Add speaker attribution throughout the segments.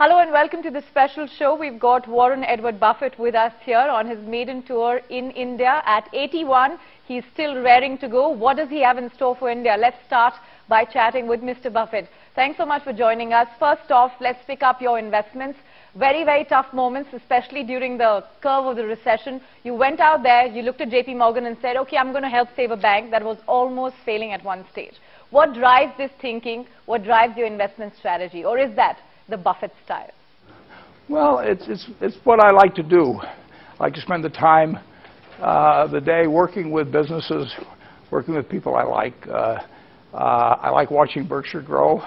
Speaker 1: Hello and welcome to this special show. We've got Warren Edward Buffett with us here on his maiden tour in India. At 81, he's still raring to go. What does he have in store for India? Let's start by chatting with Mr. Buffett. Thanks so much for joining us. First off, let's pick up your investments. Very, very tough moments, especially during the curve of the recession. You went out there, you looked at JP Morgan and said, okay, I'm going to help save a bank that was almost failing at one stage. What drives this thinking? What drives your investment strategy? Or is that the Buffett style?
Speaker 2: Well, it's what I like to do. I like to spend the time, the day working with businesses, working with people I like. I like watching Berkshire grow.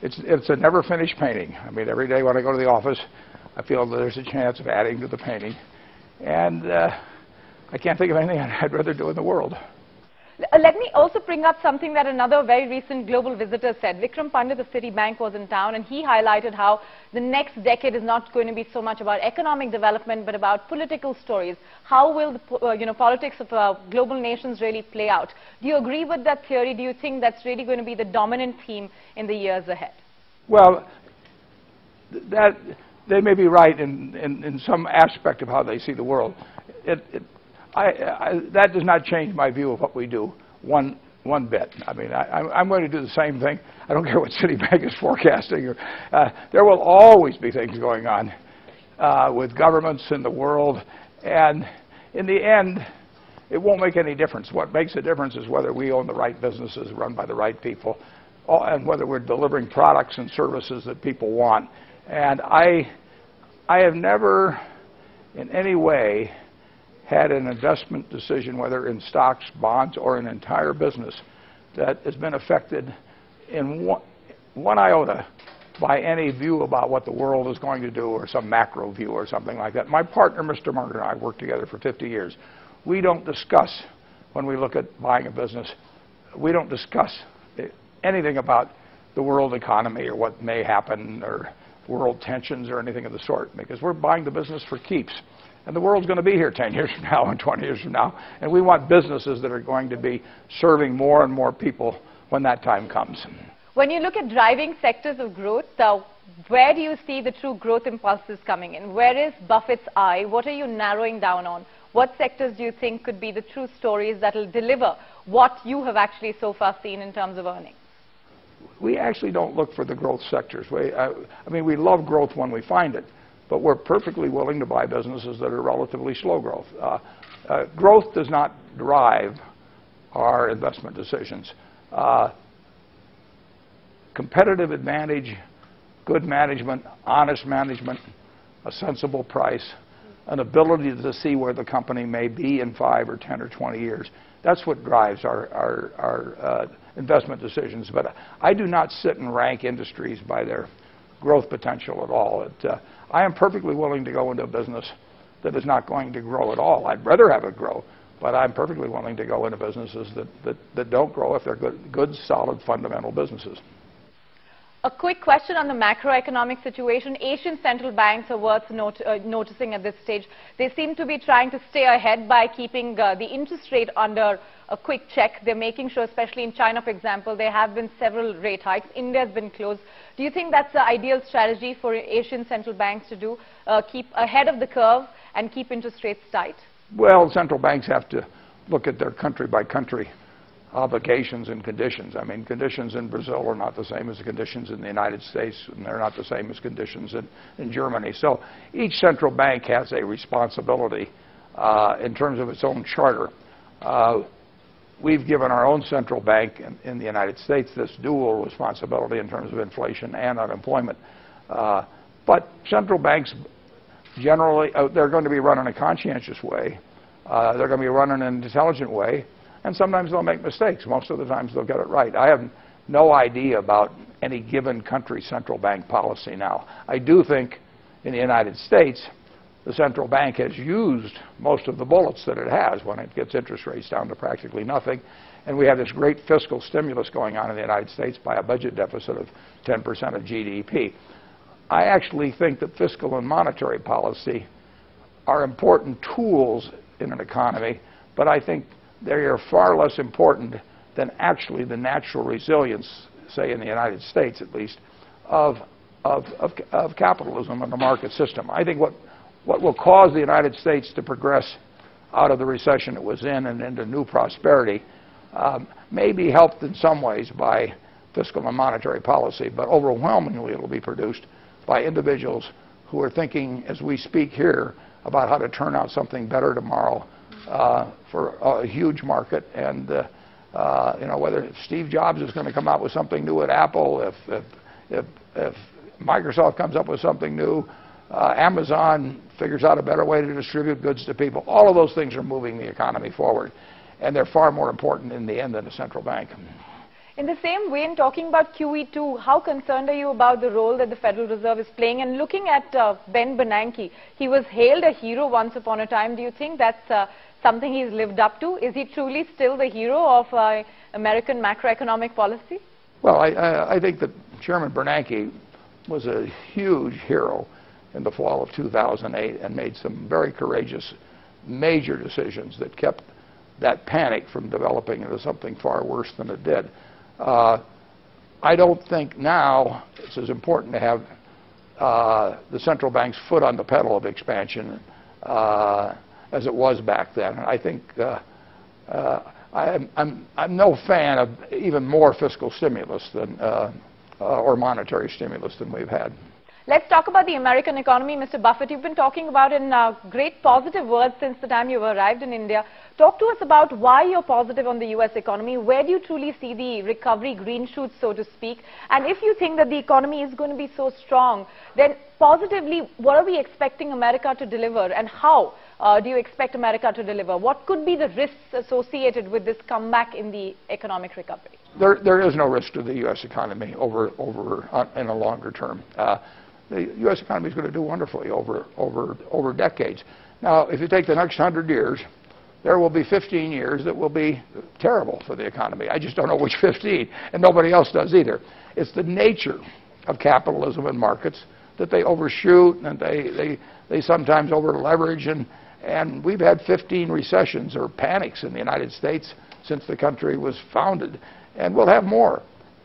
Speaker 2: It's a never-finished painting. I mean, every day when I go to the office, I feel that there's a chance of adding to the painting. And I can't think of anything I'd rather do in the world.
Speaker 1: Let me also bring up something that another very recent global visitor said. Vikram Pandit of Citibank was in town, and he highlighted how the next decade is not going to be so much about economic development, but about political stories. How will the politics of global nations really play out? Do you agree with that theory? Do you think that's really going to be the dominant theme in the years ahead?
Speaker 2: Well, they may be right in some aspect of how they see the world. That does not change my view of what we do one bit. I mean, I'm going to do the same thing. I don't care what Citibank is forecasting. There will always be things going on with governments in the world, and in the end, it won't make any difference. What makes a difference is whether we own the right businesses run by the right people, and whether we're delivering products and services that people want. And I have never, in any way, had an investment decision, whether in stocks, bonds, or an entire business, that has been affected in one iota by any view about what the world is going to do, or some macro view or something like that. My partner, Mr. Munger, and I worked together for 50 years. We don't discuss, when we look at buying a business, we don't discuss anything about the world economy or what may happen or world tensions or anything of the sort, because we're buying the business for keeps. And the world's going to be here 10 years from now and 20 years from now. And we want businesses that are going to be serving more and more people when that time comes.
Speaker 1: When you look at driving sectors of growth, where do you see the true growth impulses coming in? Where is Buffett's eye? What are you narrowing down on? What sectors do you think could be the true stories that will deliver what you have actually so far seen in terms of earnings?
Speaker 2: We actually don't look for the growth sectors. I mean, we love growth when we find it. But we're perfectly willing to buy businesses that are relatively slow growth. Growth does not drive our investment decisions. Competitive advantage, good management, honest management, a sensible price, an ability to see where the company may be in 5 or 10 or 20 years. That's what drives our investment decisions. But I do not sit and rank industries by their growth potential at all. I am perfectly willing to go into a business that is not going to grow at all. I'd rather have it grow, but I'm perfectly willing to go into businesses that don't grow if they're good, solid, fundamental businesses.
Speaker 1: A quick question on the macroeconomic situation. Asian central banks are worth noticing at this stage. They seem to be trying to stay ahead by keeping the interest rate under a quick check. They're making sure, especially in China, for example, there have been several rate hikes. India has been closed. Do you think that's the ideal strategy for Asian central banks to do, keep ahead of the curve and keep interest rates tight? Well,
Speaker 2: central banks have to look at their country-by-country obligations and conditions. I mean, conditions in Brazil are not the same as the conditions in the United States, and they're not the same as conditions in Germany. So each central bank has a responsibility in terms of its own charter. We've given our own central bank in the United States this dual responsibility in terms of inflation and unemployment. But central banks generally, they're going to be run in a conscientious way. They're going to be run in an intelligent way. And sometimes they'll make mistakes. Most of the times they'll get it right. I have no idea about any given country's central bank policy now. I do think in the United States, the central bank has used most of the bullets that it has when it gets interest rates down to practically nothing. And we have this great fiscal stimulus going on in the United States by a budget deficit of 10% of GDP. I actually think that fiscal and monetary policy are important tools in an economy, but I think they are far less important than actually the natural resilience, say in the United States at least, of of capitalism and the market system. I think what will cause the United States to progress out of the recession it was in and into new prosperity may be helped in some ways by fiscal and monetary policy, but overwhelmingly it will be produced by individuals who are thinking, as we speak here, about how to turn out something better tomorrow for a huge market. And you know, whether Steve Jobs is going to come out with something new at Apple, if Microsoft comes up with something new, Amazon figures out a better way to distribute goods to people. All of those things are moving the economy forward, and they're far more important in the end than a central bank.
Speaker 1: In the same vein, talking about QE2, how concerned are you about the role that the Federal Reserve is playing? And looking at Ben Bernanke, he was hailed a hero once upon a time. Do you think that's something he's lived up to? Is he truly still the hero of American macroeconomic policy?
Speaker 2: Well, I think that Chairman Bernanke was a huge hero in the fall of 2008 and made some very courageous, major decisions that kept that panic from developing into something far worse than it did. I don't think now it's as important to have the central bank's foot on the pedal of expansion as it was back then. I think I'm no fan of even more fiscal stimulus than or monetary stimulus than we've had.
Speaker 1: Let's talk about the American economy. Mr. Buffett, you've been talking about in great positive words since the time you've arrived in India. Talk to us about why you're positive on the U.S. economy. Where do you truly see the recovery green shoots, so to speak? And if you think that the economy is going to be so strong, then positively, what are we expecting America to deliver, and how do you expect America to deliver? What could be the risks associated with this comeback in the economic recovery?
Speaker 2: There is no risk to the U.S. economy in a longer term. The U.S. economy is going to do wonderfully over decades. Now, if you take the next 100 years, there will be 15 years that will be terrible for the economy. I just don't know which 15, and nobody else does either. It's the nature of capitalism and markets that they overshoot and they sometimes over-leverage, and we've had 15 recessions or panics in the United States since the country was founded, and we'll have more.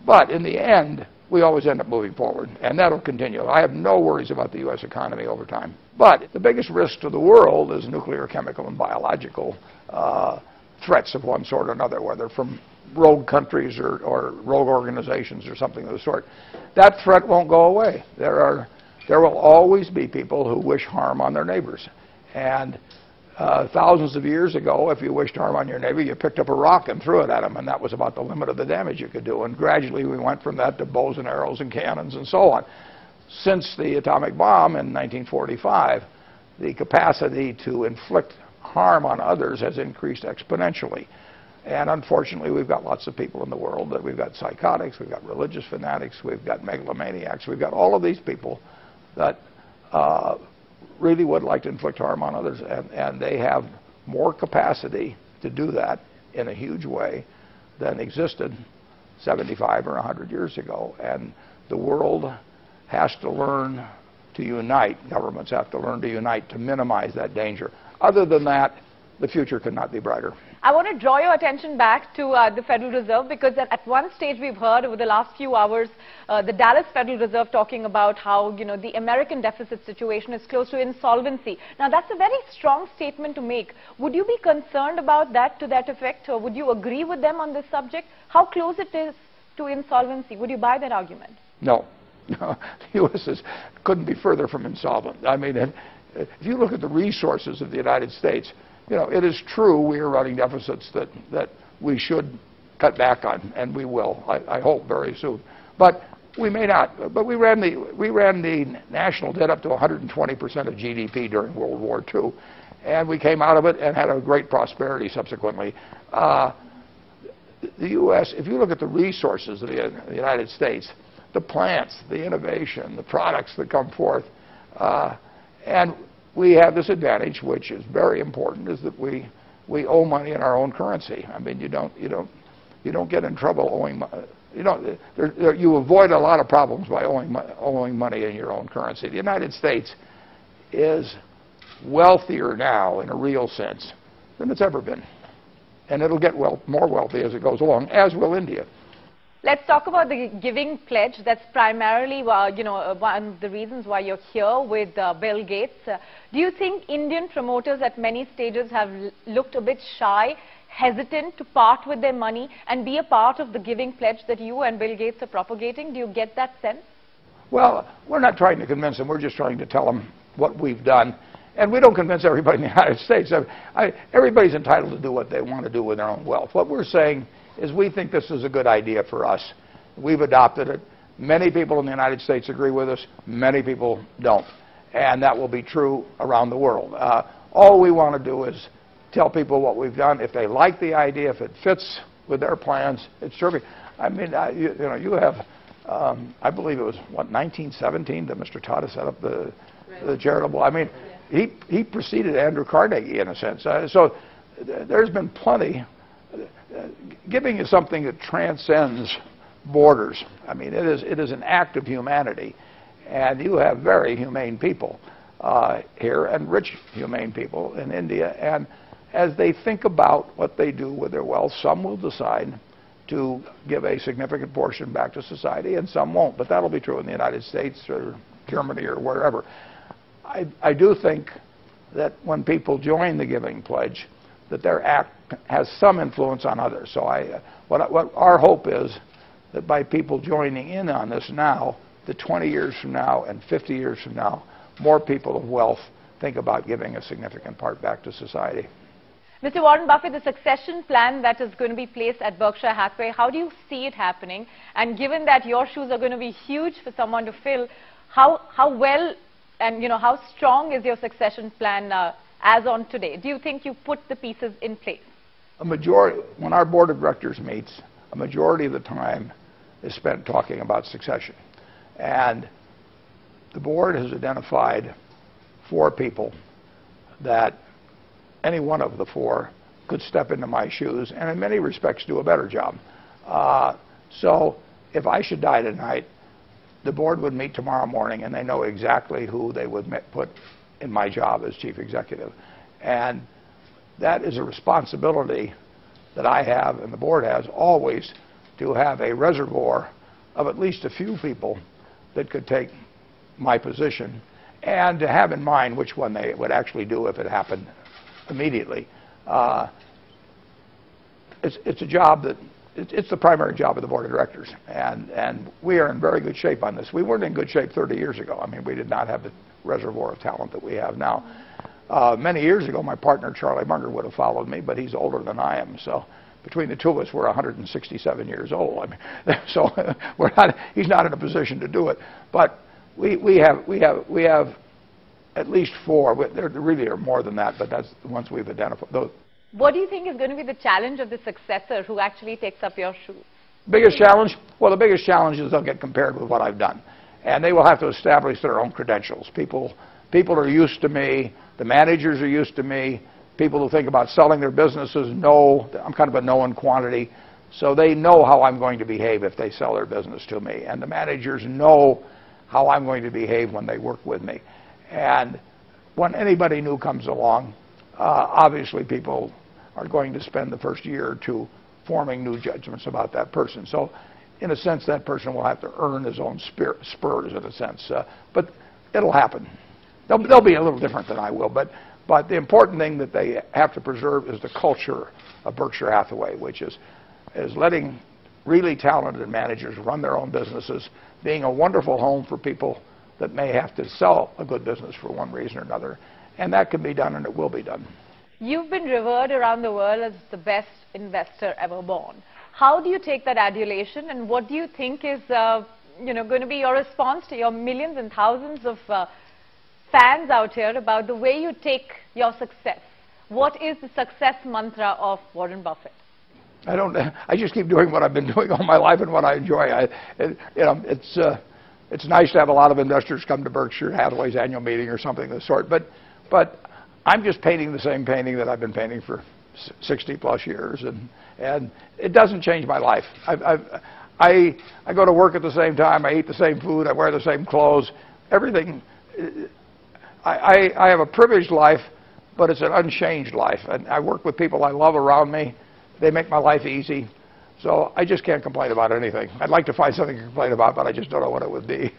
Speaker 2: But in the end, we always end up moving forward, and that'll continue. I have no worries about the U.S. economy over time. But the biggest risk to the world is nuclear, chemical, and biological threats of one sort or another, whether from rogue countries or rogue organizations or something of the sort. That threat won't go away. There will always be people who wish harm on their neighbors. And thousands of years ago, if you wished harm on your neighbor, you picked up a rock and threw it at him, and that was about the limit of the damage you could do. And gradually we went from that to bows and arrows and cannons and so on. Since the atomic bomb in 1945, the capacity to inflict harm on others has increased exponentially. And unfortunately, we've got lots of people in the world that we've got psychotics, we've got religious fanatics, we've got megalomaniacs, we've got all of these people that really would like to inflict harm on others, and they have more capacity to do that in a huge way than existed 75 or 100 years ago. And the world has to learn to unite. Governments have to learn to unite to minimize that danger. Other than that, the future could not be brighter.
Speaker 1: I want to draw your attention back to the Federal Reserve, because at one stage we've heard over the last few hours the Dallas Federal Reserve talking about how, you know, the American deficit situation is close to insolvency. Now, that's a very strong statement to make. Would you be concerned about that, to that effect, or would you agree with them on this subject? How close it is to insolvency? Would you buy that argument?
Speaker 2: No. The U.S. couldn't be further from insolvent. I mean, if you look at the resources of the United States, you know, it is true we are running deficits that we should cut back on, and we will, I hope, very soon. But we may not. But we ran the national debt up to 120% of GDP during World War II, and we came out of it and had a great prosperity subsequently. The U.S., if you look at the resources of the United States, the plants, the innovation, the products that come forth, and we have this advantage, which is very important, is that we owe money in our own currency. I mean, you don't get in trouble owing. You avoid a lot of problems by owing money in your own currency. The United States is wealthier now, in a real sense, than it's ever been, and it'll get more wealthy as it goes along, as will India.
Speaker 1: Let's talk about the giving pledge. That's primarily, one of the reasons why you're here with Bill Gates. Do you think Indian promoters at many stages have looked a bit shy, hesitant to part with their money and be a part of the giving pledge that you and Bill Gates are propagating? Do you get that sense?
Speaker 2: Well, we're not trying to convince them. We're just trying to tell them what we've done. And we don't convince everybody in the United States. Everybody's entitled to do what they want to do with their own wealth. What we're saying is we think this is a good idea for us. We've adopted it. Many people in the United States agree with us. Many people don't. And that will be true around the world. All we want to do is tell people what we've done. If they like the idea, if it fits with their plans, it's terrific. I mean, you have, I believe it was, what, 1917 that Mr. Tata set up the charitable. I mean, he preceded Andrew Carnegie in a sense. So there's been plenty. Giving is something that transcends borders. I mean, it is an act of humanity. And you have very humane people here and rich humane people in India. And as they think about what they do with their wealth, some will decide to give a significant portion back to society and some won't. But that'll be true in the United States or Germany or wherever. I do think that when people join the Giving Pledge, that their act has some influence on others. So what our hope is that by people joining in on this now, that 20 years from now and 50 years from now, more people of wealth think about giving a significant part back to society.
Speaker 1: Mr. Warren Buffett, the succession plan that is going to be placed at Berkshire Hathaway, how do you see it happening? And given that your shoes are going to be huge for someone to fill, how well and how strong is your succession plan as on today? Do you think you put the pieces in place? A majority,
Speaker 2: when our board of directors meets, a majority of the time is spent talking about succession. And the board has identified 4 people that any one of the 4 could step into my shoes and in many respects do a better job. So if I should die tonight, the board would meet tomorrow morning and they know exactly who they would put in my job as chief executive. And that is a responsibility that I have and the board has always, to have a reservoir of at least a few people that could take my position and to have in mind which one they would actually do if it happened immediately. It's a job that it's the primary job of the board of directors, and we are in very good shape on this. We weren't in good shape 30 years ago. I mean, we did not have the reservoir of talent that we have now. Many years ago, my partner Charlie Munger would have followed me, but he's older than I am. So between the two of us, we're 167 years old. I mean, so he's not in a position to do it. But we have at least 4. There really are more than that, but that's the ones we've identified.
Speaker 1: What do you think is going to be the challenge of the successor who actually takes up your shoes?
Speaker 2: Biggest challenge? Well, the biggest challenge is they'll get compared with what I've done. And they will have to establish their own credentials. People are used to me. The managers are used to me. People who think about selling their businesses know I'm kind of a known quantity. So they know how I'm going to behave if they sell their business to me. And the managers know how I'm going to behave when they work with me. And when anybody new comes along, obviously people are going to spend the first year or 2 forming new judgments about that person. So in a sense, that person will have to earn his own spurs in a sense. But it'll happen. They'll be a little different than I will. But the important thing that they have to preserve is the culture of Berkshire Hathaway, which is letting really talented managers run their own businesses, being a wonderful home for people that may have to sell a good business for one reason or another. And that can be done, and it will be done.
Speaker 1: You've been revered around the world as the best investor ever born. How do you take that adulation, and what do you think is going to be your response to your millions and thousands of fans out here about the way you take your success? What is the success mantra of Warren Buffett?
Speaker 2: I just keep doing what I've been doing all my life and what I enjoy. It's nice to have a lot of investors come to Berkshire Hathaway's annual meeting or something of the sort, but I'm just painting the same painting that I've been painting for 60 plus years, and it doesn't change my life. I go to work at the same time, I eat the same food, I wear the same clothes, everything. I have a privileged life, but it's an unchanged life, and I work with people I love around me. They make my life easy. So I just can't complain about anything. I'd like to find something to complain about, but I just don't know what it would be.